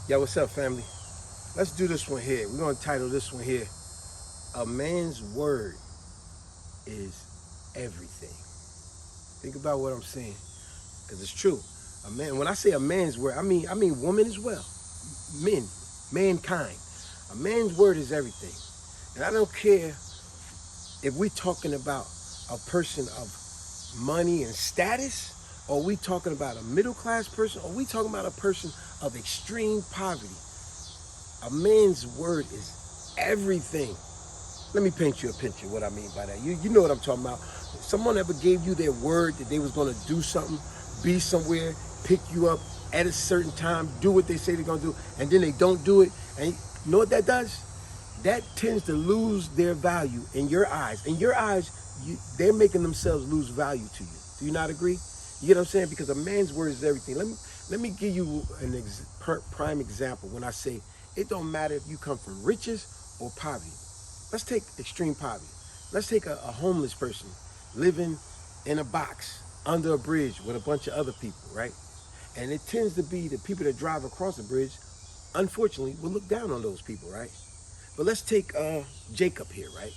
Yo, what's up, family? Let's do this one here. We're going to title this one here, A Man's Word is Everything. Think about what I'm saying, because it's true. A man, when I say a man's word, I mean woman as well. Men, mankind. A man's word is everything. And I don't care if we're talking about a person of money and status, or we talking about a middle class person, or we talking about a person of extreme poverty. A man's word is everything. Let me paint you a picture of what I mean by that. You know what I'm talking about. Someone ever gave you their word that they was going to do something, be somewhere, pick you up at a certain time, do what they say they're going to do, and then they don't do it. And you know what that does? That tends to lose their value in your eyes. In your eyes, they're making themselves lose value to you. Do you not agree? You get what I'm saying? Because a man's word is everything. Let me give you an prime example when I say it don't matter if you come from riches or poverty. Let's take extreme poverty. Let's take a homeless person living in a box under a bridge with a bunch of other people, right? And it tends to be the people that drive across the bridge, unfortunately, will look down on those people, right? But let's take Jacob here, right?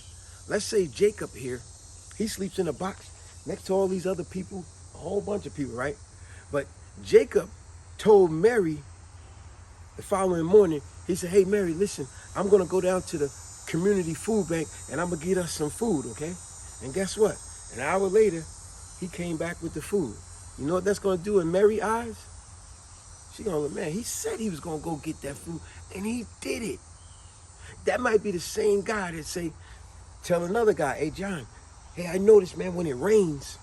Let's say Jacob here, he sleeps in a box next to all these other people, a whole bunch of people, right? But Jacob told Mary the following morning, he said, hey, Mary, listen, I'm going to go down to the community food bank and I'm going to get us some food, okay? And guess what? An hour later, he came back with the food. You know what that's going to do in Mary's eyes? She's going to look, man, he said he was going to go get that food, and he did it. That might be the same guy that say, tell another guy, hey, John, hey, I noticed, man, when it rains,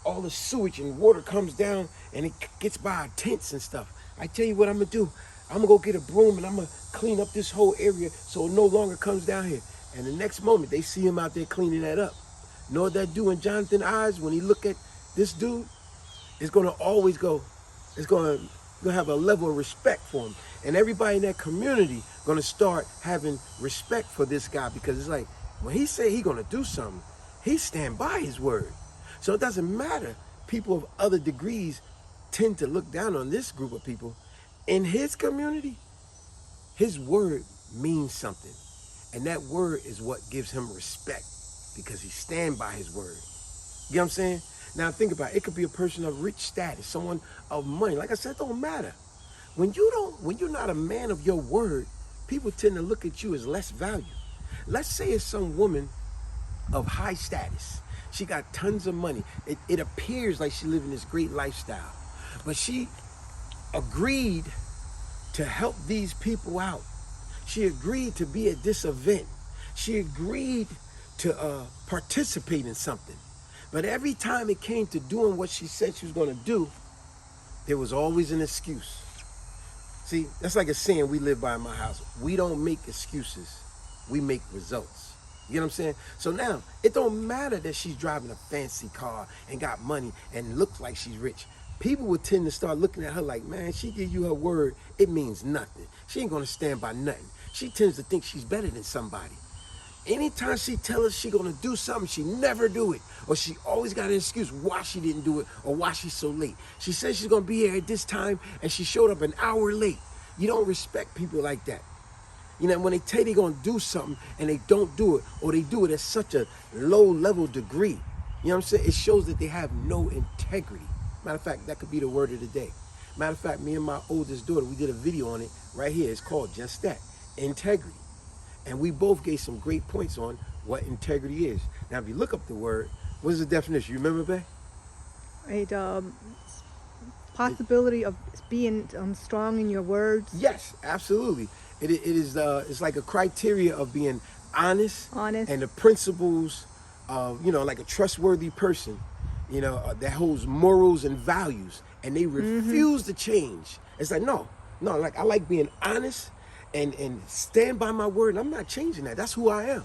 all the sewage and water comes down and it gets by our tents and stuff. I tell you what I'm going to do. I'm going to go get a broom and I'm going to clean up this whole area so it no longer comes down here. And the next moment, they see him out there cleaning that up. You know what that do in Jonathan's eyes when he look at this dude? It's going to always go, it's going to have a level of respect for him. And everybody in that community going to start having respect for this guy, because it's like, when he say he going to do something, he stand by his word. So it doesn't matter. People of other degrees tend to look down on this group of people. In his community, his word means something. And that word is what gives him respect, because he stand by his word. You know what I'm saying? Now think about it. It could be a person of rich status, someone of money. Like I said, it don't matter. When you're not a man of your word, people tend to look at you as less value. Let's say it's some woman of high status. She got tons of money. It appears like she's living this great lifestyle. But she agreed to help these people out. She agreed to be at this event. She agreed to participate in something. But every time it came to doing what she said she was going to do, there was always an excuse. See, that's like a saying we live by in my house. We don't make excuses. We make results. You know what I'm saying? So now, it don't matter that she's driving a fancy car and got money and looks like she's rich. People would tend to start looking at her like, man, she give you her word, it means nothing. She ain't gonna stand by nothing. She tends to think she's better than somebody. Anytime she tells us she's gonna do something, she never do it. Or she always got an excuse why she didn't do it or why she's so late. She says she's gonna be here at this time and she showed up an hour late. You don't respect people like that. You know, when they tell you they're gonna do something and they don't do it, or they do it at such a low level degree, you know what I'm saying? It shows that they have no integrity. Matter of fact, that could be the word of the day. Matter of fact, me and my oldest daughter, we did a video on it right here. It's called just that, integrity. And we both gave some great points on what integrity is. Now, if you look up the word, what is the definition? You remember, Bay? It possibility of being strong in your words. Yes, absolutely. It is. It's like a criteria of being honest, and the principles of, like a trustworthy person, that holds morals and values, and they refuse to change. It's like no, like I like being honest and stand by my word, and I'm not changing that. That's who I am.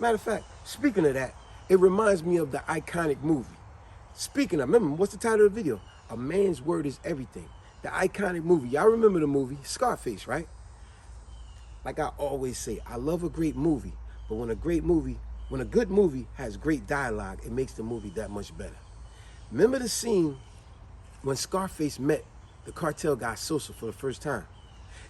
Matter of fact, speaking of that, it reminds me of the iconic movie. Speaking of, remember, what's the title of the video? A Man's Word is Everything. The iconic movie. Y'all remember the movie? Scarface, right? Like I always say, I love a great movie, but when a good movie has great dialogue, it makes the movie that much better. Remember the scene when Scarface met the cartel guy Sosa for the first time?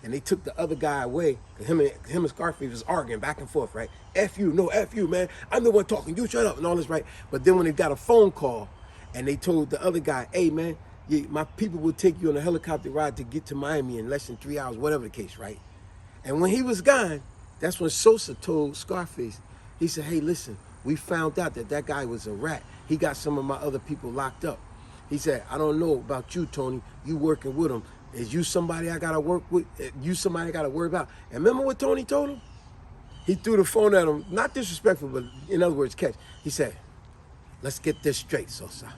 and they took the other guy away. Him and Scarface was arguing back and forth, right? F you, no, F you, man. I'm the one talking. You shut up and all this, right? But then when they got a phone call, and they told the other guy, hey, man, my people will take you on a helicopter ride to get to Miami in less than 3 hours, whatever the case, right? And when he was gone, that's when Sosa told Scarface, he said, hey, listen, we found out that guy was a rat. He got some of my other people locked up. He said, I don't know about you, Tony. You working with him. Is you somebody I got to work with? You somebody I got to worry about? And remember what Tony told him? He threw the phone at him, not disrespectful, but in other words, catch. He said, let's get this straight, Sosa.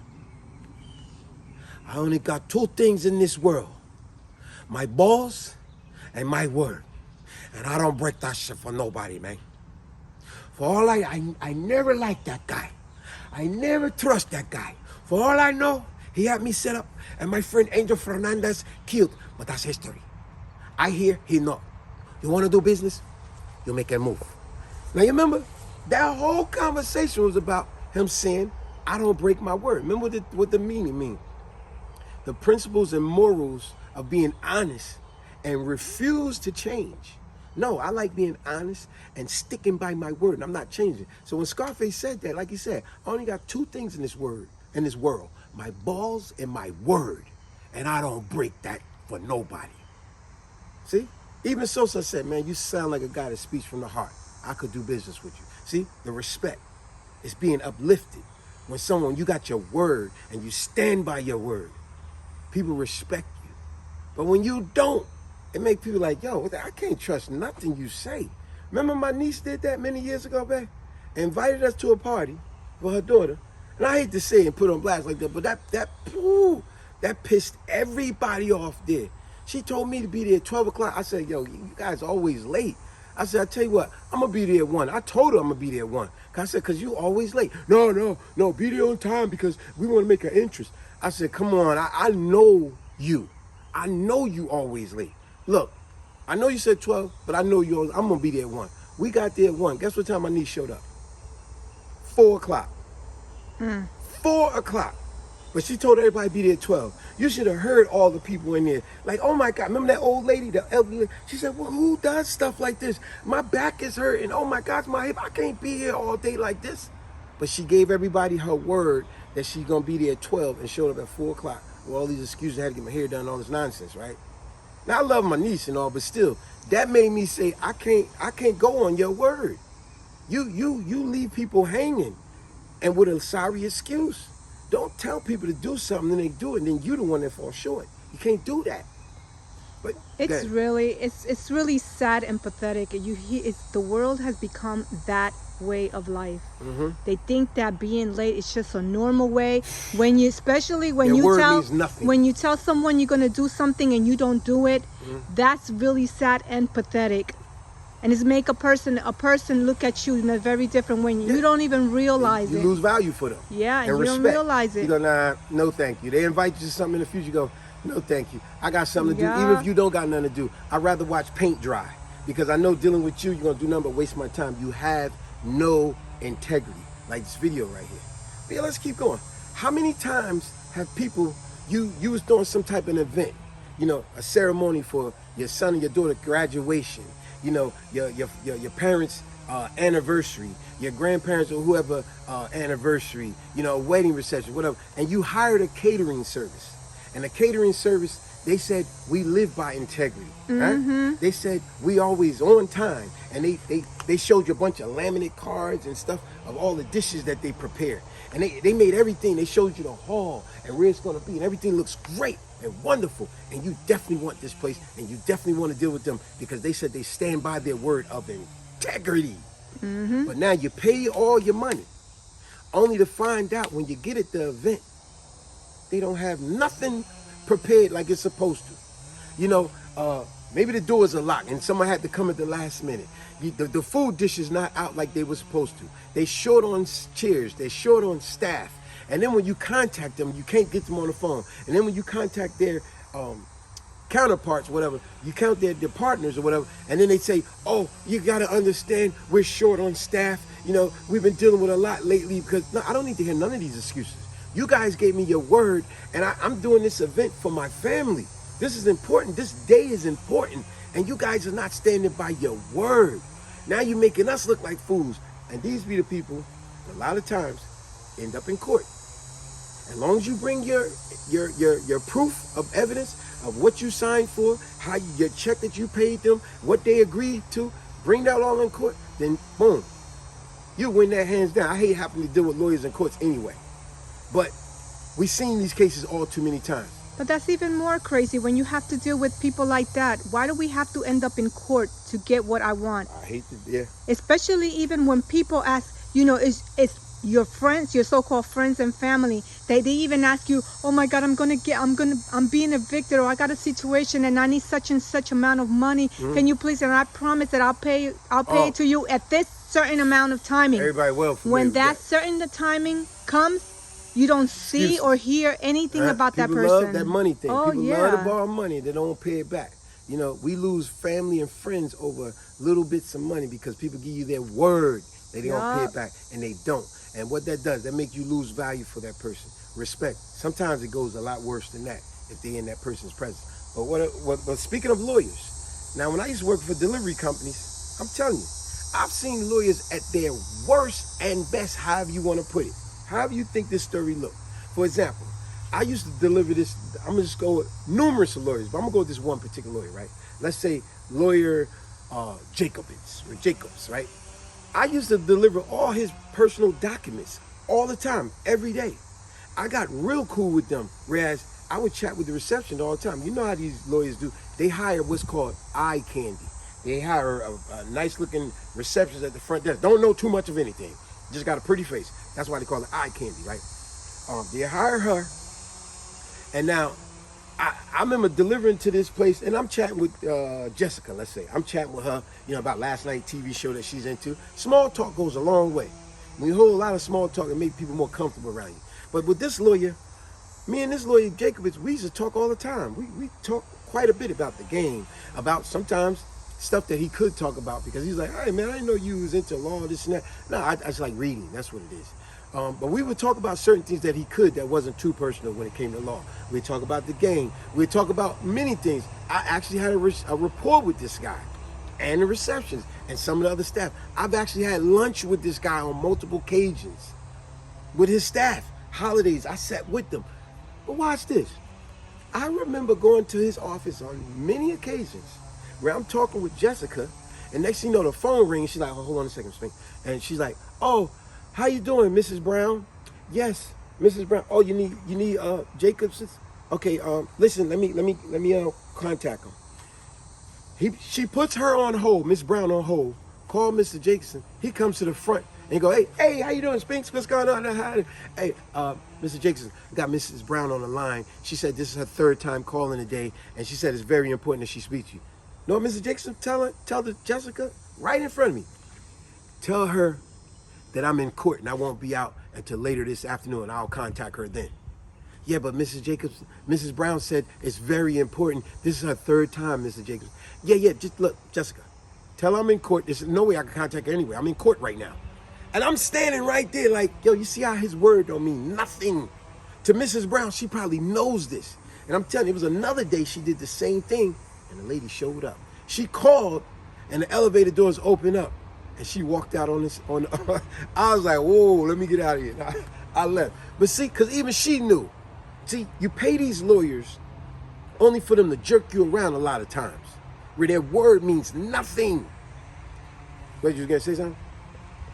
I only got two things in this world. My balls and my word. And I don't break that shit for nobody, man. For all I never liked that guy. I never trust that guy. For all I know, he had me set up and my friend Angel Fernandez killed. But that's history. I hear, he not. You want to do business? You make a move. Now you remember, that whole conversation was about him saying, I don't break my word. Remember what the meaning mean? The principles and morals of being honest and refuse to change. No, I like being honest and sticking by my word, and I'm not changing. So when Scarface said that, like he said, I only got two things in this world, my balls and my word, and I don't break that for nobody. See? Even Sosa said, man, you sound like a guy that speaks from the heart. I could do business with you. See? The respect is being uplifted. When you got your word and you stand by your word, people respect you. But when you don't, it make people like, yo, I can't trust nothing you say. Remember my niece did that many years ago, babe? Invited us to a party for her daughter. And I hate to say it and put on blast like that, but that pissed everybody off there. She told me to be there at 12 o'clock. I said, yo, you guys are always late. I said, I tell you what, I'm going to be there at 1. I told her I'm going to be there at 1. I said, because you always late. No, be there on time because we want to make an interest. I said, come on, I know you. I know you always late. Look, I know you said 12, but I know I'm going to be there at 1. We got there at 1. Guess what time my niece showed up? 4 o'clock. 4 o'clock. But she told everybody to be there at 12. You should have heard all the people in there. Like, oh my God, remember that old lady, the elderly? She said, well, who does stuff like this? My back is hurting. Oh my gosh, my hip. I can't be here all day like this. But she gave everybody her word that she's going to be there at 12 and showed up at 4 o'clock with all these excuses. I had to get my hair done and all this nonsense, right? Now, I love my niece and all, but still, that made me say, I can't go on your word. You leave people hanging and with a sorry excuse. Don't tell people to do something and they do it, and then you're the one that falls short. You can't do that. But It's really sad and pathetic. The world has become that way of life. They think that being late is just a normal way. Especially when you tell someone you're gonna do something and you don't do it, that's really sad and pathetic. And it's make a person look at you in a very different way. You don't even realize it. You lose value for them. Yeah, and you don't realize it. You go, nah, no thank you. They invite you to something in the future, you go, no thank you. I got something to do. Even if you don't got nothing to do, I'd rather watch paint dry. Because I know dealing with you're going to do nothing but waste my time. You have no integrity. Like this video right here. But yeah, let's keep going. How many times have people, you was doing some type of event, a ceremony for your son and your daughter graduation, your parents' anniversary, your grandparents or whoever anniversary, a wedding reception, whatever, and you hired a catering service. And the catering service, they said, we live by integrity. Right? They said, we always on time. And they showed you a bunch of laminate cards and stuff of all the dishes that they prepared. And they made everything. They showed you the hall and where it's going to be. And everything looks great and wonderful. And you definitely want this place. And you definitely want to deal with them because they said they stand by their word of integrity. But now you pay all your money only to find out when you get at the event, they don't have nothing prepared like it's supposed to. Maybe the doors are locked and someone had to come at the last minute. The food dish is not out like they were supposed to. They short on chairs. They're short on staff. And then when you contact them, you can't get them on the phone. And then when you contact their counterparts, whatever, you count their partners or whatever, and then they say, oh, you got to understand we're short on staff. We've been dealing with a lot lately because no, I don't need to hear none of these excuses. You guys gave me your word, and I'm doing this event for my family. This is important. This day is important. And you guys are not standing by your word. Now you're making us look like fools. And these be the people, a lot of times, end up in court. As long as you bring your proof of evidence of what you signed for, how your check that you paid them, what they agreed to, bring that all in court, then boom, you win that hands down. I hate having to deal with lawyers in courts anyway, but we've seen these cases all too many times. But that's even more crazy when you have to deal with people like that. Why do we have to end up in court to get what I want? I hate to, yeah. Especially even when people ask, it's your friends, your so-called friends and family. They even ask you, oh my God, I'm being evicted, or I got a situation and I need such and such amount of money. Can you please? And I promise that I'll pay it to you at this certain amount of timing. Everybody well familiar when with that certain timing comes, you don't see Excuses. or hear anything about that People person. love that money thing. Oh, People love to borrow money. They don't pay it back. You know, we lose family and friends over little bits of money because people give you their word. They don't pay it back, and they don't. And what that does, that make you lose value for that person. Respect. Sometimes it goes a lot worse than that if they're in that person's presence. But speaking of lawyers, now when I used to work for delivery companies, I'm telling you, I've seen lawyers at their worst and best, however you want to put it. However you think this story looked. For example, I used to deliver this, I'm going to just go with numerous lawyers, but I'm going to go with this one particular lawyer, right? Let's say lawyer Jacobs, right? I used to deliver all his personal documents all the time, every day. I got real cool with them, whereas I would chat with the reception all the time. You know how these lawyers do. They hire what's called eye candy. They hire a nice looking receptionist at the front desk. Don't know too much of anything. Just got a pretty face. That's why they call it eye candy, right? They hire her. And now, I remember delivering to this place, and I'm chatting with Jessica, let's say. I'm chatting with her, about last night's TV show that she's into. Small talk goes a long way. When you hold a lot of small talk, it makes people more comfortable around you. But with this lawyer, me and this lawyer, Jacobs, we used to talk all the time. We talk quite a bit about the game, about sometimes stuff that he could talk about, because he's like, hey man, I didn't know you was into law, this and that. No, I just like reading, that's what it is. But we would talk about certain things that he could that wasn't too personal when it came to law. We'd talk about the game. We'd talk about many things. I actually had a rapport with this guy and the receptions and some of the other staff. I've actually had lunch with this guy on multiple occasions with his staff. Holidays, I sat with them. But watch this. I remember going to his office on many occasions where I'm talking with Jessica, and next thing you know, the phone rings. She's like, oh, hold on a second, Spink. And she's like, oh, how you doing, Mrs. Brown? Yes, Mrs. Brown. Oh, you need Jacobs? Okay, listen, let me contact him. She puts her on hold, Miss Brown on hold. Call Mr. Jacobson. He comes to the front and go, hey, how you doing, Spinks? What's going on? Hey, Mr. Jacobson, got Mrs. Brown on the line. She said this is her third time calling today, and she said it's very important that she speak to you. No, Mr. Jacobson, tell the Jessica right in front of me. Tell her that I'm in court and I won't be out until later this afternoon, and I'll contact her then. Yeah, but Mrs. Brown said it's very important. This is her third time, Mr. Jacobs. Yeah, just look, Jessica, tell her I'm in court. There's no way I can contact her anyway. I'm in court right now. And I'm standing right there like, yo, you see how his word don't mean nothing. To Mrs. Brown, she probably knows this. And I'm telling you, it was another day she did the same thing, and the lady showed up. She called, and the elevator doors opened up. And she walked out on this. I was like, whoa, let me get out of here. I left. But see, because even she knew. See, you pay these lawyers only for them to jerk you around a lot of times, where their word means nothing. Wait, you was going to say something?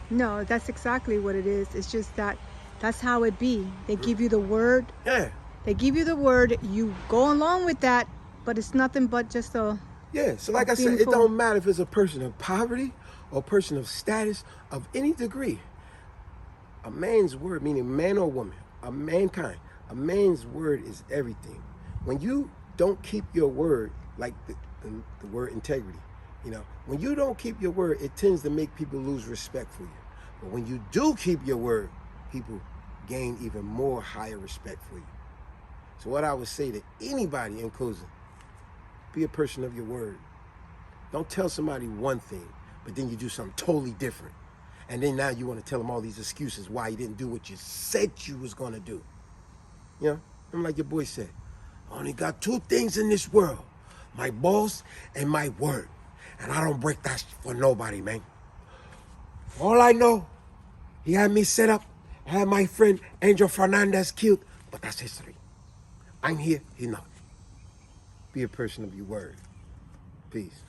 No, that's exactly what it is. It's just that's how it be. They give you the word. Yeah. They give you the word. You go along with that, but it's nothing but just a... Yeah, so like I said, it don't matter if it's a person of poverty or a person of status of any degree. A man's word, meaning man or woman, a mankind, a man's word is everything. When you don't keep your word, like the word integrity, when you don't keep your word, it tends to make people lose respect for you. But when you do keep your word, people gain even more higher respect for you. So what I would say to anybody in closing, be a person of your word. Don't tell somebody one thing, but then you do something totally different. And then now you want to tell them all these excuses why you didn't do what you said you was going to do. I'm like your boy said, I only got two things in this world. My boss and my word. And I don't break that for nobody, man. All I know, he had me set up, had my friend Angel Fernandez killed, but that's history. I'm here, he's not. Be a person of your word. Peace.